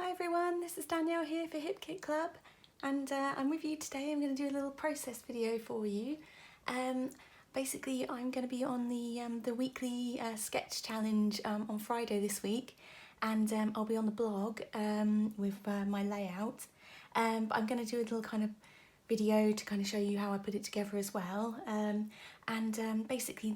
Hi everyone, this is Danielle here for Hip Kit Club, and I'm with you today. I'm going to do a little process video for you. Basically, I'm going to be on the weekly sketch challenge on Friday this week, and I'll be on the blog with my layout. But I'm going to do a little kind of video to kind of show you how I put it together as well. Basically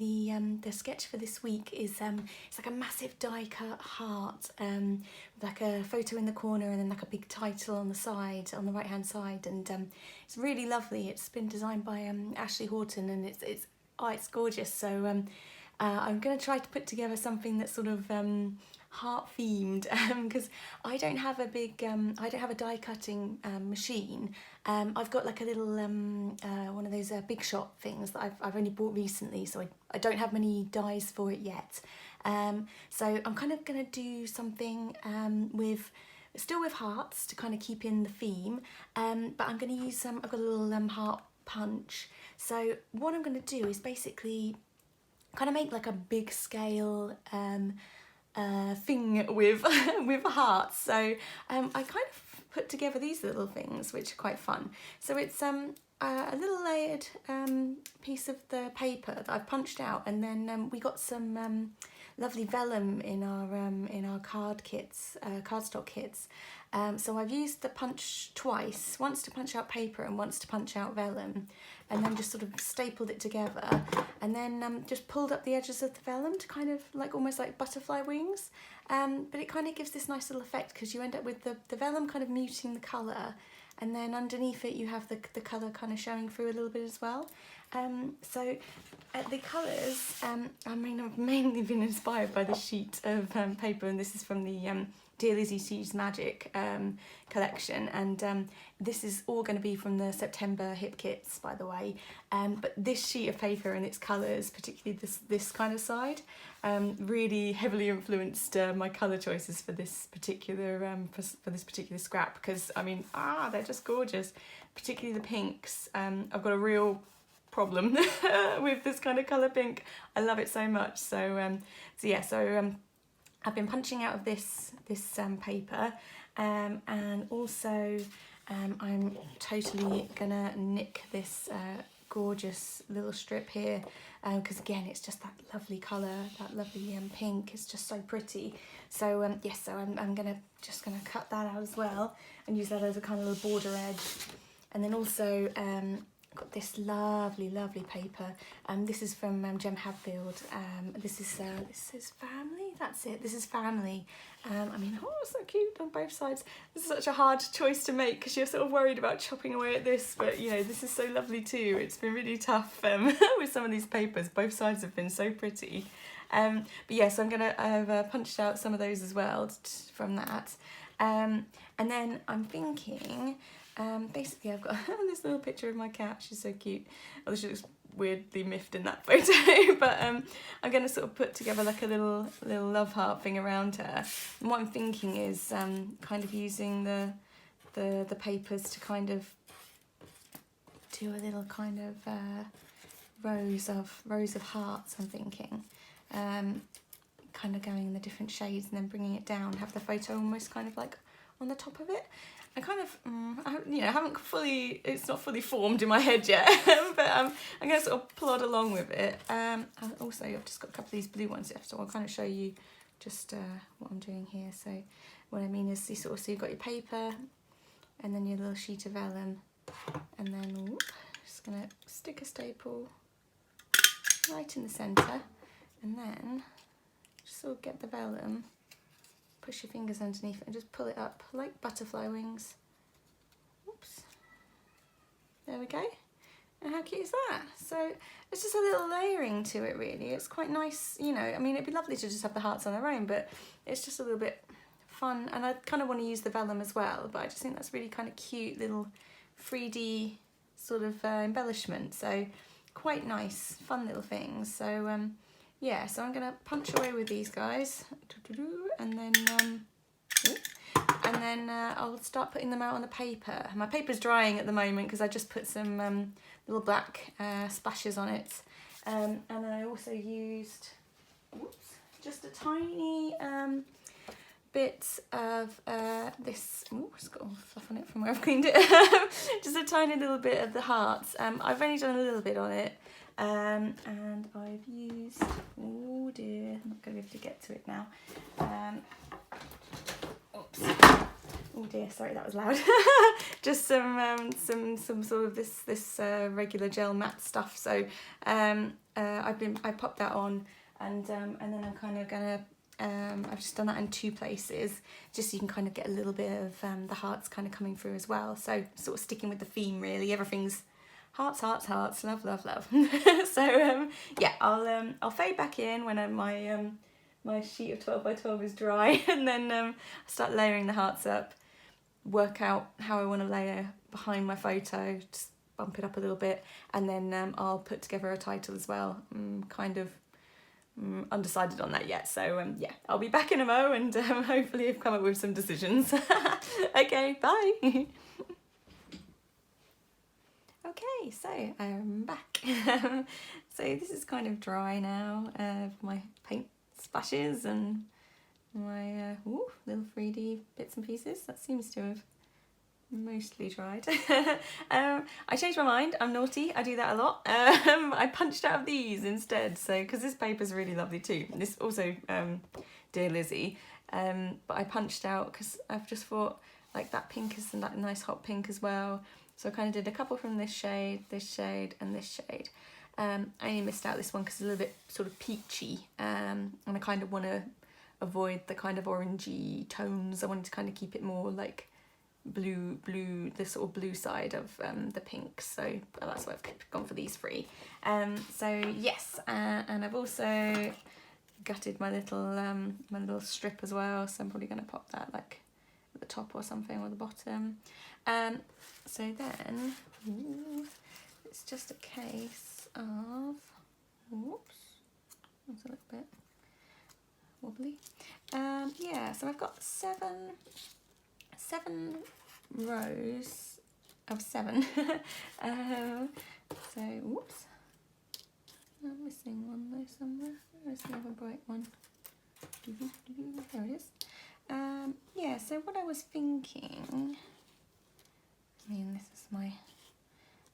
the sketch for this week is it's like a massive die cut heart with like a photo in the corner and then like a big title on the side, on the right hand side, and it's really lovely. It's been designed by Ashley Horton, and it's gorgeous. So I'm going to try to put together something that's sort of heart themed, because I don't have a big I don't have a die cutting machine. I've got like a little one of those big shot things that I've only bought recently, so I don't have many dies for it yet. So I'm kind of going to do something still with hearts to kind of keep in the theme, but I'm going to use I've got a little heart punch. So what I'm going to do is basically kind of make like a big scale thing with with hearts. So I kind of put together these little things which are quite fun. So it's a little layered piece of the paper that I've punched out, and then we got some lovely vellum in our cardstock kits. So I've used the punch twice, once to punch out paper and once to punch out vellum, and then just sort of stapled it together, and then just pulled up the edges of the vellum to kind of like almost like butterfly wings. But it kind of gives this nice little effect because you end up with the vellum kind of muting the colour, and then underneath it you have the colour kind of showing through a little bit as well. So the colours, I mean, I've mainly been inspired by this sheet of paper, and this is from the Dear Lizzie Sees Magic collection, and this is all going to be from the September hip kits, by the way. But this sheet of paper and its colours, particularly this kind of side, really heavily influenced my colour choices for this particular for this particular scrap, because I mean, they're just gorgeous, particularly the pinks. I've got a real problem with this kind of colour pink. I love it so much. So I've been punching out of this paper, and also I'm totally gonna nick this gorgeous little strip here, because again it's just that lovely colour, that lovely pink. It's just so pretty. So yes, so I'm just gonna cut that out as well and use that as a kind of little border edge. And then also got this lovely paper. This is from Gem Hadfield. This is Family. That's it. This is Family. I mean, so cute on both sides. This is such a hard choice to make because you're sort of worried about chopping away at this, but you know, this is so lovely too. It's been really tough with some of these papers. Both sides have been so pretty. But yes, I've punched out some of those as well from that. And then I'm thinking, basically I've got this little picture of my cat. She's so cute. Oh, she looks weirdly miffed in that photo. But I'm going to sort of put together like a little love heart thing around her. And what I'm thinking is kind of using the papers to kind of do a little kind of rows of hearts. I'm thinking kind of going in the different shades and then bringing it down, have the photo almost kind of like on the top of it. I kind of, haven't fully, it's not fully formed in my head yet, but I'm going to sort of plod along with it. Also, I've just got a couple of these blue ones left, so I'll kind of show you just what I'm doing here. So what I mean is, so you've got your paper, and then your little sheet of vellum, and then just going to stick a staple right in the centre, and then just sort of get the vellum, push your fingers underneath it and just pull it up like butterfly wings. Oops. There we go. And how cute is that? So it's just a little layering to it, really. It's quite nice, you know. I mean, it'd be lovely to just have the hearts on their own, but it's just a little bit fun. And I kind of want to use the vellum as well, but I just think that's really kind of cute little 3D sort of embellishment. So quite nice, fun little things. So yeah, so I'm going to punch away with these guys, and then I'll start putting them out on the paper. My paper's drying at the moment because I just put some little black splashes on it, and then I also used just a tiny bit of this, oh, it's got all fluff on it from where I've cleaned it, just a tiny little bit of the hearts. I've only done a little bit on it, and I've used, oh dear, I'm not going to be able to get to it now. Oops. Oh dear, sorry, that was loud. Just some sort of this regular gel matte stuff. So I popped that on, and then I'm kind of gonna I've just done that in 2 places, just so you can kind of get a little bit of the hearts kind of coming through as well. So sort of sticking with the theme really. Everything's hearts, hearts, hearts, love, love, love. So yeah, I'll fade back in when my sheet of 12 by 12 is dry, and then start layering the hearts up. Work out how I want to layer behind my photo, just bump it up a little bit, and then I'll put together a title as well. Kind of undecided on that yet, so yeah, I'll be back in a mo, and hopefully I've come up with some decisions. Okay, bye. Okay, so I'm back. So this is kind of dry now, my paint splashes and my little 3D bits and pieces. That seems to have mostly dried. I changed my mind. I'm naughty. I do that a lot. I punched out of these instead. So because this paper's really lovely too. This also Dear Lizzie. But I punched out because I've just thought like that pink is that nice hot pink as well. So I kind of did a couple from this shade, and this shade. I only missed out this one because it's a little bit sort of peachy, and I kind of want to avoid the kind of orangey tones. I wanted to kind of keep it more like blue, the sort of blue side of the pink. So that's why I've gone for these 3. So yes, and I've also gutted my little strip as well. So I'm probably going to pop that like at the top or something, or the bottom. So then, it's just a case of, whoops, that's a little bit wobbly. Yeah, so I've got seven rows of 7. So, whoops, I'm missing one though somewhere. Where's the other bright one? There it is. Yeah, so what I was thinking, I mean, this is my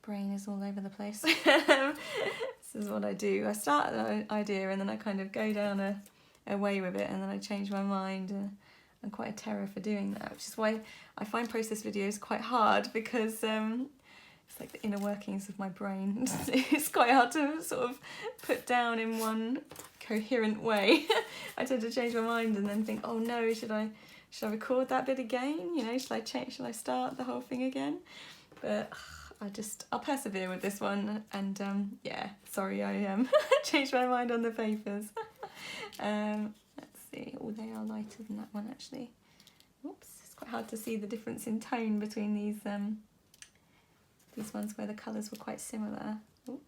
brain is all over the place. This is what I do. I start an idea and then I kind of go down a way with it, and then I change my mind. I'm quite a terror for doing that, which is why I find process videos quite hard, because it's like the inner workings of my brain. It's quite hard to sort of put down in one coherent way. I tend to change my mind and then think, oh no, should I record that bit again? You know, should I start the whole thing again? But I'll persevere with this one, and yeah, sorry I changed my mind on the papers. Let's see, oh, they are lighter than that one actually. Oops, it's quite hard to see the difference in tone between these ones where the colours were quite similar. Oops.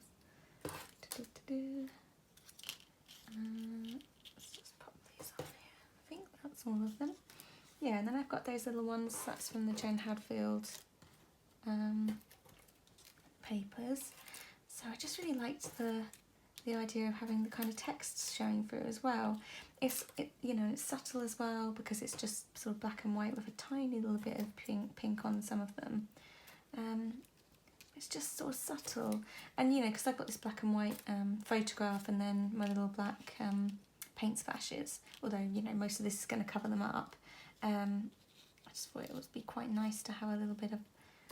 Let's just pop these on here. I think that's all of them. Yeah, and then I've got those little ones, that's from the Jen Hadfield papers. So I just really liked the idea of having the kind of text showing through as well. It's subtle as well, because it's just sort of black and white with a tiny little bit of pink on some of them. It's just sort of subtle, and you know, because I've got this black and white photograph and then my little black paint splashes, although you know most of this is going to cover them up. I just thought it would be quite nice to have a little bit of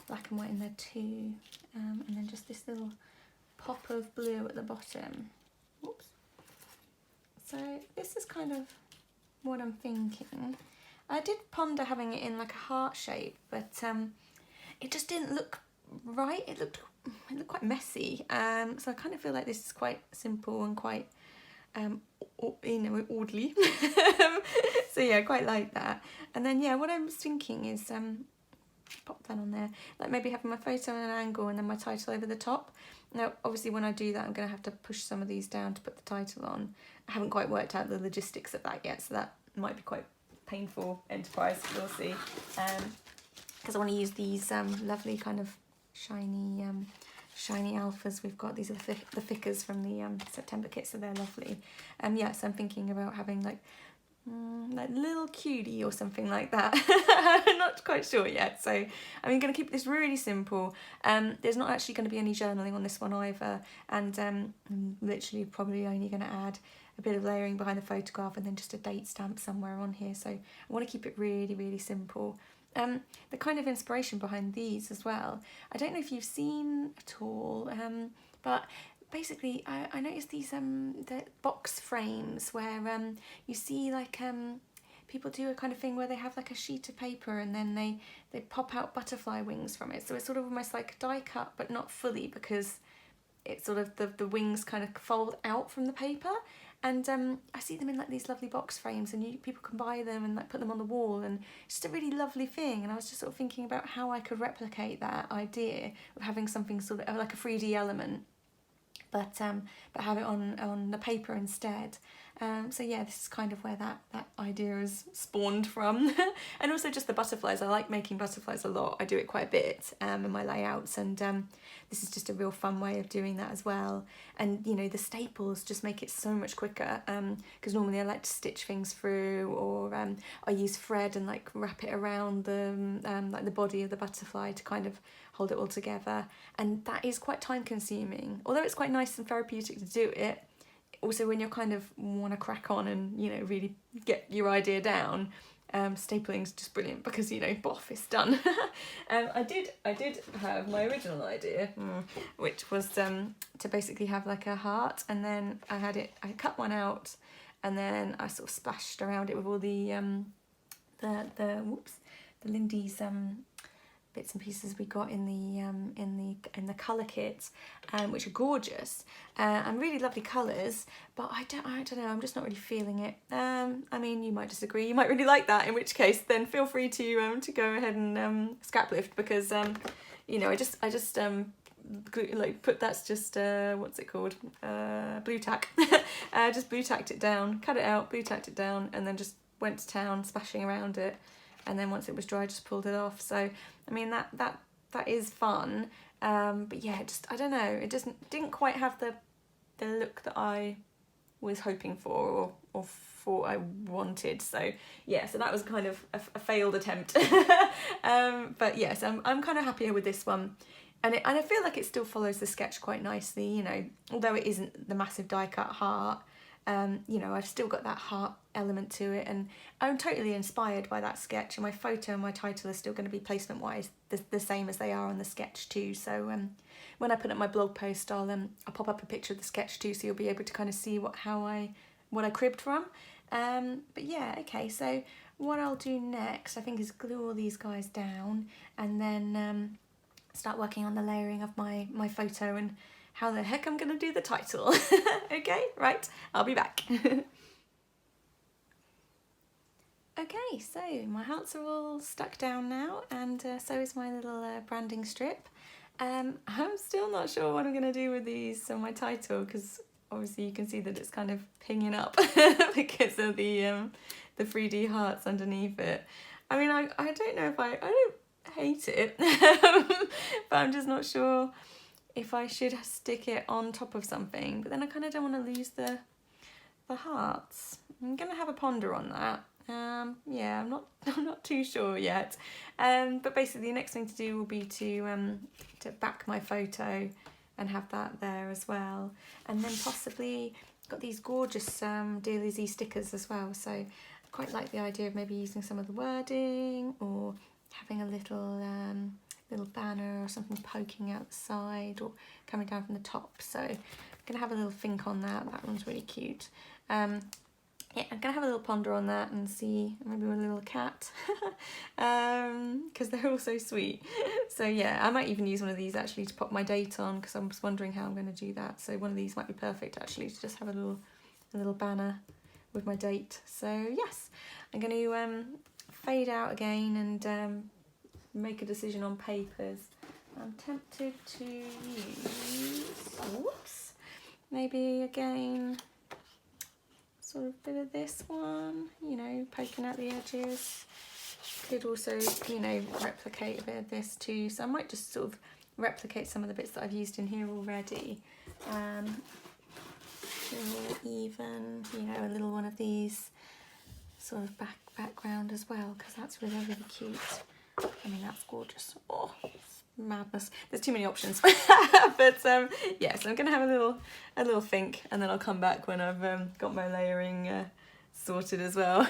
black and white in there too, and then just this little pop of blue at the bottom. Oops. So this is kind of what I'm thinking. I did ponder having it in like a heart shape, but it just didn't look right. It looked quite messy. So I kind of feel like this is quite simple and quite orderly. So yeah, I quite like that. And then yeah, what I was thinking is pop that on there, like maybe having my photo on an angle and then my title over the top. Now obviously when I do that I'm going to have to push some of these down to put the title on. I haven't quite worked out the logistics of that yet, so that might be quite painful enterprise, we'll see. Because I want to use these lovely kind of shiny alphas we've got. These are the thickers from the September kit, so they're lovely. Yeah, so I'm thinking about having like like little Cutie or something like that. I'm not quite sure yet, so I'm going to keep this really simple. There's not actually going to be any journaling on this one either, and I'm literally probably only going to add a bit of layering behind the photograph and then just a date stamp somewhere on here, so I want to keep it really, really simple. The kind of inspiration behind these as well, I don't know if you've seen at all, but basically I noticed these the box frames where you see like people do a kind of thing where they have like a sheet of paper and then they pop out butterfly wings from it, so it's sort of almost like die cut but not fully, because it's sort of the wings kind of fold out from the paper. And I see them in like these lovely box frames, and people can buy them and like put them on the wall, and it's just a really lovely thing. And I was just sort of thinking about how I could replicate that idea of having something sort of like a 3D element, but have it on the paper instead. So yeah, this is kind of where that idea is spawned from. And also just the butterflies. I like making butterflies a lot. I do it quite a bit in my layouts, and this is just a real fun way of doing that as well. And you know, the staples just make it so much quicker, because normally I like to stitch things through, or I use thread and like wrap it around the like the body of the butterfly to kind of hold it all together, and that is quite time consuming, although it's quite nice and therapeutic to do it. Also, when you're kind of want to crack on and, you know, really get your idea down, stapling is just brilliant, because, you know, boff, it's done. I did have my original idea, which was to basically have like a heart, and then I cut one out, and then I sort of splashed around it with all the Lindy's bits and pieces we got in the colour kit, which are gorgeous and really lovely colours, but I don't know, I'm just not really feeling it. I mean, you might disagree, you might really like that, in which case then feel free to go ahead and scrap lift, because you know, I just like put, that's just what's it called, blue tack. Just blue tacked it down, cut it out, blue tacked it down, and then just went to town splashing around it. And then once it was dry, just pulled it off. So, I mean, that is fun. But yeah, I don't know. It didn't quite have the look that I was hoping for, or thought I wanted. So yeah, so that was kind of a failed attempt. But yes, I'm kind of happier with this one. And I feel like it still follows the sketch quite nicely, you know, although it isn't the massive die cut heart. You know, I've still got that heart element to it, and I'm totally inspired by that sketch, and my photo and my title are still going to be placement wise the same as they are on the sketch too. So when I put up my blog post, I'll pop up a picture of the sketch too, so you'll be able to kind of see what I cribbed from. But yeah, okay, so what I'll do next, I think, is glue all these guys down, and then start working on the layering of my photo and how the heck I'm going to do the title. Okay, right, I'll be back. Okay, so my hearts are all stuck down now, and so is my little branding strip. I'm still not sure what I'm going to do with these on my title, because obviously you can see that it's kind of pinging up because of the 3D hearts underneath it. I mean, I don't know if I don't hate it, but I'm just not sure if I should stick it on top of something, but then I kind of don't want to lose the hearts. I'm gonna have a ponder on that. Yeah, I'm not too sure yet. But basically the next thing to do will be to back my photo and have that there as well, and then possibly got these gorgeous Dear Lizzie stickers as well. So I quite like the idea of maybe using some of the wording, or having a little banner or something poking out the side or coming down from the top. So I'm gonna have a little think on that. That one's really cute. Yeah, I'm gonna have a little ponder on that and see, maybe with a little cat, because they're all so sweet. So yeah, I might even use one of these actually to pop my date on, because I'm just wondering how I'm going to do that. So one of these might be perfect actually, to just have a little banner with my date. So yes, I'm going to fade out again and make a decision on papers. I'm tempted to use, whoops, maybe again, sort of bit of this one, you know, poking out the edges. Could also, you know, replicate a bit of this too. So I might just sort of replicate some of the bits that I've used in here already. Or even, you know, a little one of these sort of background as well, because that's really, really cute. I mean, that's gorgeous. Oh, it's madness. There's too many options. But yeah, so I'm gonna have a little think, and then I'll come back when I've got my layering sorted as well.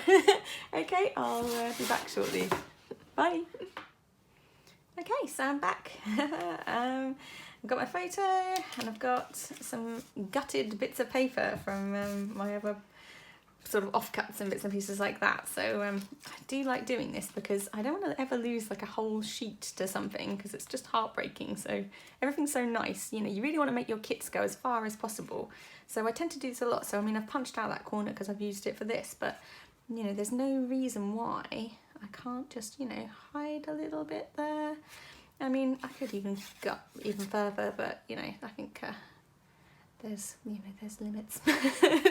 Okay, I'll be back shortly. Bye. Okay, so I'm back. I've got my photo, and I've got some gutted bits of paper from my other sort of offcuts and bits and pieces like that. So I do like doing this because I don't want to ever lose like a whole sheet to something, because it's just heartbreaking. So everything's so nice, you know, you really want to make your kits go as far as possible. So I tend to do this a lot. So I mean, I've punched out that corner because I've used it for this, but you know, there's no reason why I can't just, you know, hide a little bit there. I mean, I could even go even further, but you know, I think there's, you know, there's limits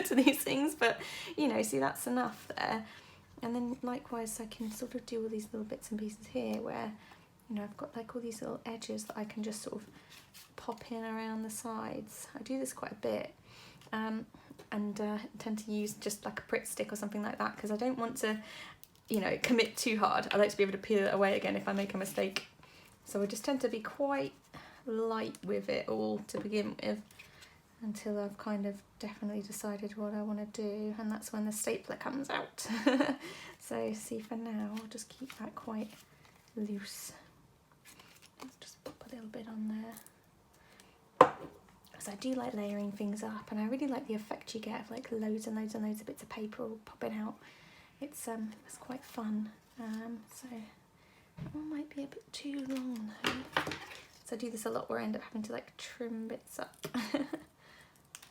to these things, but you know, see, that's enough there. And then likewise I can sort of do all these little bits and pieces here where, you know, I've got like all these little edges that I can just sort of pop in around the sides. I do this quite a bit, and tend to use just like a Pritt stick or something like that, because I don't want to, you know, commit too hard. I like to be able to peel it away again if I make a mistake. So I just tend to be quite light with it all to begin with, until I've kind of definitely decided what I want to do, and that's when the stapler comes out. So see, for now I'll just keep that quite loose. Let's just pop a little bit on there, because I do like layering things up, and I really like the effect you get of like loads and loads and loads of bits of paper all popping out. It's quite fun. So that one might be a bit too long though. So I do this a lot where I end up having to like trim bits up.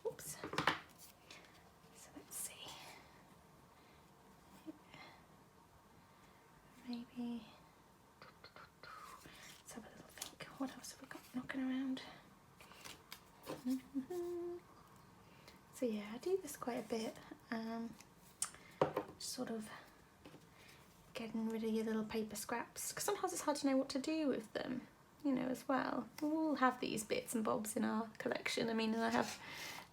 Oops. So let's see. Maybe. Let's have a little think. What else have we got knocking around? So yeah, I do this quite a bit. Sort of getting rid of your little paper scraps, because sometimes it's hard to know what to do with them, you know, as well. We all have these bits and bobs in our collection. I mean, and I have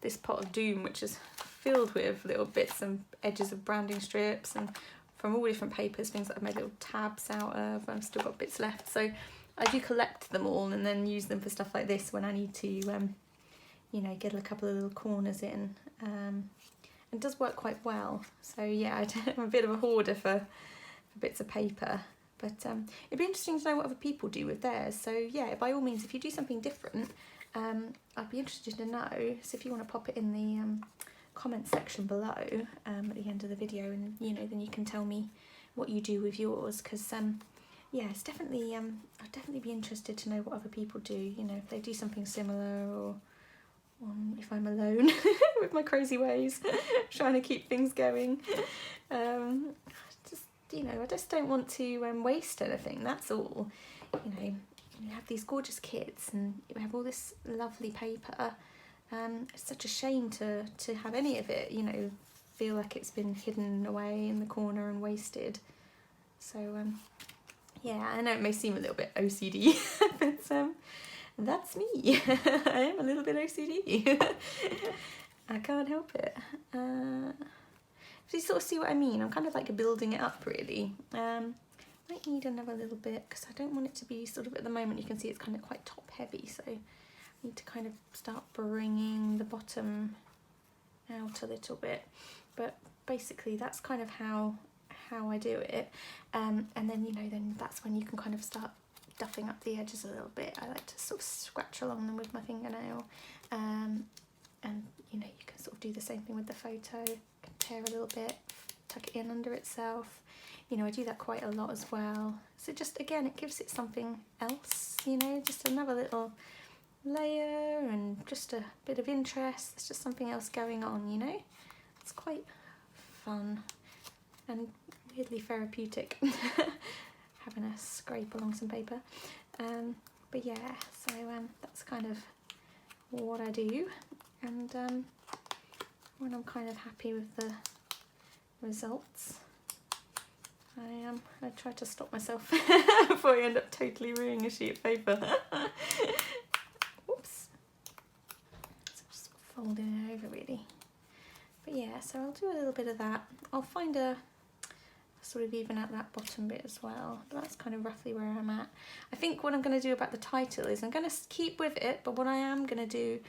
this pot of doom which is filled with little bits and edges of branding strips, and from all different papers, things that I've made little tabs out of. I've still got bits left, so I do collect them all and then use them for stuff like this when I need to, you know, get a couple of little corners in. It does work quite well. So yeah, I'm a bit of a hoarder for bits of paper, but it'd be interesting to know what other people do with theirs. So yeah, by all means, if you do something different, I'd be interested to know. So if you want to pop it in the comment section below at the end of the video, and you know, then you can tell me what you do with yours, because yeah, it's definitely I'd definitely be interested to know what other people do, you know, if they do something similar, or if I'm alone with my crazy ways trying to keep things going. Just, you know, I just don't want to waste anything, that's all. You know, you have these gorgeous kits and you have all this lovely paper. It's such a shame to have any of it, you know, feel like it's been hidden away in the corner and wasted. So yeah, I know it may seem a little bit OCD, but that's me. I am a little bit OCD. I can't help it. So you sort of see what I mean. I'm kind of like building it up, really. Might need another little bit, because I don't want it to be sort of, at the moment you can see it's kind of quite top heavy, so I need to kind of start bringing the bottom out a little bit. But basically that's kind of how I do it. And then, you know, then that's when you can kind of start duffing up the edges a little bit. I like to sort of scratch along them with my fingernail, and you know, you can sort of do the same thing with the photo. Tear a little bit, tuck it in under itself. You know, I do that quite a lot as well. So just, again, it gives it something else, you know, just another little layer and just a bit of interest. There's just something else going on, you know. It's quite fun and weirdly therapeutic. Having a scrape along some paper, but yeah, so that's kind of what I do, and when I'm kind of happy with the results, I try to stop myself before I end up totally ruining a sheet of paper. Oops. So just folding it over, really. But yeah, so I'll do a little bit of that. I'll find a sort of even out that bottom bit as well. But that's kind of roughly where I'm at. I think what I'm going to do about the title is I'm going to keep with it, but what I am going to do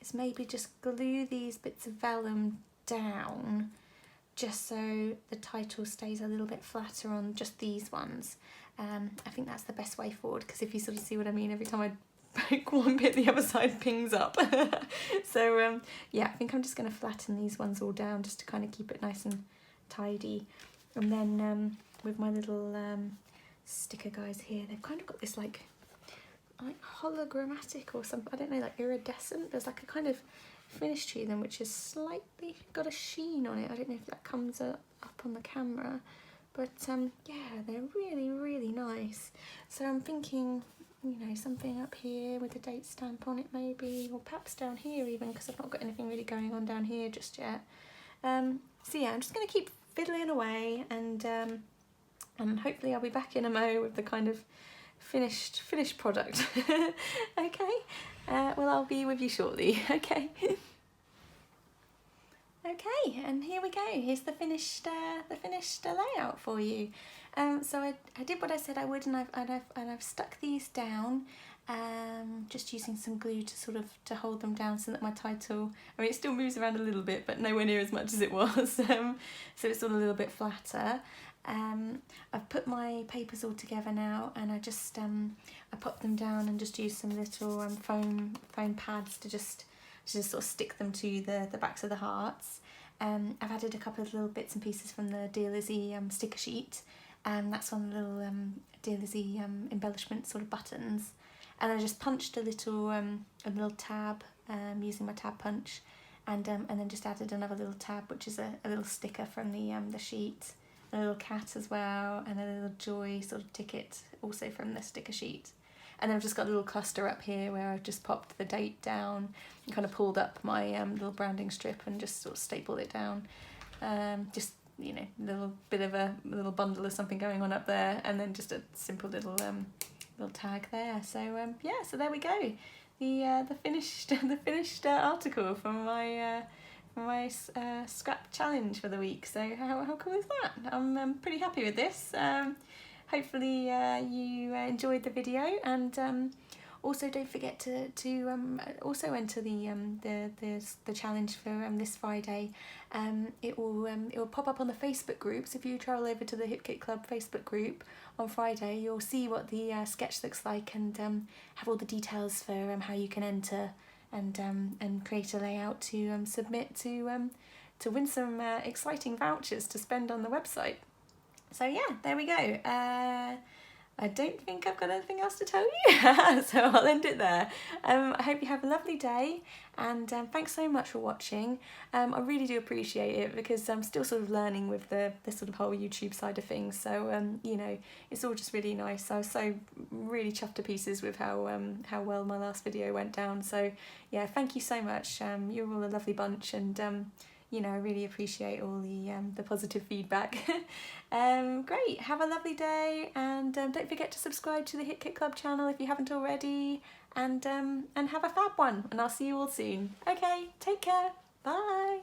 is maybe just glue these bits of vellum down just so the title stays a little bit flatter on just these ones. I think that's the best way forward, because if you sort of see what I mean, every time I poke one bit the other side pings up. So yeah, I think I'm just going to flatten these ones all down just to kind of keep it nice and tidy. And then with my little sticker guys here, they've kind of got this like hologrammatic or something, I don't know, like iridescent. There's like a kind of finish to them which is slightly got a sheen on it. I don't know if that comes up on the camera, but yeah, they're really, really nice. So I'm thinking, you know, something up here with a date stamp on it maybe, or perhaps down here even, because I've not got anything really going on down here just yet. So yeah, I'm just going to keep fiddling away, and hopefully I'll be back in a mo with the kind of finished product. Okay, well, I'll be with you shortly. Okay. Okay, and here we go. Here's the finished layout for you. So I did what I said I would, and I've stuck these down, just using some glue to sort of to hold them down so that my title, I mean, it still moves around a little bit, but nowhere near as much as it was. So it's all a little bit flatter. I've put my papers all together now, and I just I pop them down and just use some little foam pads to just sort of stick them to the backs of the hearts. I've added a couple of little bits and pieces from the Dear Lizzie sticker sheet, and that's on the little Dear Lizzie embellishment sort of buttons. And I just punched a little tab using my tab punch, and then just added another little tab, which is a little sticker from the sheet, a little cat as well, and a little joy sort of ticket also from the sticker sheet. And then I've just got a little cluster up here where I've just popped the date down and kind of pulled up my little branding strip and just sort of stapled it down. Just, you know, a little bit of a little bundle of something going on up there, and then just a simple little tag there. So yeah, so there we go. The finished article from my scrap challenge for the week. So how cool is that? I'm pretty happy with this. Hopefully you enjoyed the video, and also don't forget to also enter the challenge for this Friday. It will pop up on the Facebook group. So if you travel over to the Hip Kit Club Facebook group on Friday, you'll see what the sketch looks like, and have all the details for how you can enter and create a layout to submit to win some exciting vouchers to spend on the website. So yeah, there we go. I don't think I've got anything else to tell you, so I'll end it there. I hope you have a lovely day, and thanks so much for watching. I really do appreciate it, because I'm still sort of learning with the sort of whole YouTube side of things, so you know, it's all just really nice. I was so really chuffed to pieces with how well my last video went down, so yeah, thank you so much. You're all a lovely bunch, and you know, I really appreciate all the positive feedback. Great, have a lovely day, and don't forget to subscribe to the Hip Kit Club channel if you haven't already, and have a fab one, and I'll see you all soon. Okay, take care, bye.